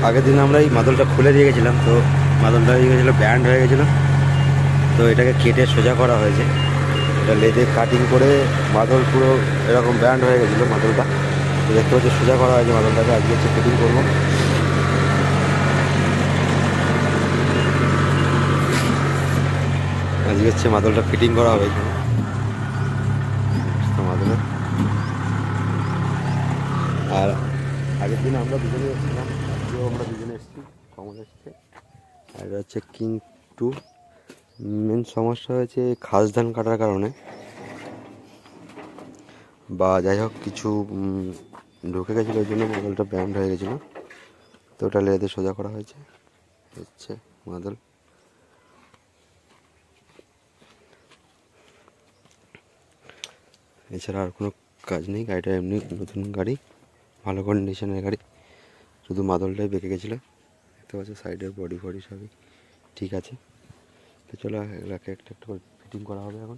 আগের দিন আমরা এই মাদলটা খুলে দিয়ে গেছিলাম, তো মাদলটা হয়ে গেছিলো ব্যান্ড হয়ে গেছিলো, তো এটাকে কেটে সোজা করা হয়েছে। এটা লেদে কাটিং করে মাদল পুরো এরকম ব্যান্ড হয়ে গেছিলো মাদলটা, তো দেখতে পাচ্ছি সোজা করা হয়েছে মাদলটাকে। আজকে হচ্ছে ফিটিং করবো। আজকে হচ্ছে মাদলটা ফিটিং করা হবে এখানে মাদলে। আর আগের দিন আমরা দুজনে এসেছিলাম, আজকেও আমরা দুজনে এসেছি, কমল এসছে। আর এটা হচ্ছে কিং 2। মেন সমস্যা হয়েছে খাস ধান কাটার কারণে, বা যাই হোক কিছু ঢুকে গেছিলো, ওই জন্য মাদলটা ব্যান্ড হয়ে গেছিলো, তো ওটা লেদে সোজা করা হয়েছে। হচ্ছে মাদল। এছাড়া আর কোনো কাজ নেই। গাড়িটা এমনি নতুন গাড়ি, ভালো কন্ডিশনের গাড়ি, শুধু মাদলটাই বেঁকে গেছিলো। দেখতে পাচ্ছি সাইডের বডি ফডি সবই ঠিক আছে। তো চলো এগুলোকে একটা একটা করে ফিটিং করা হবে এখন।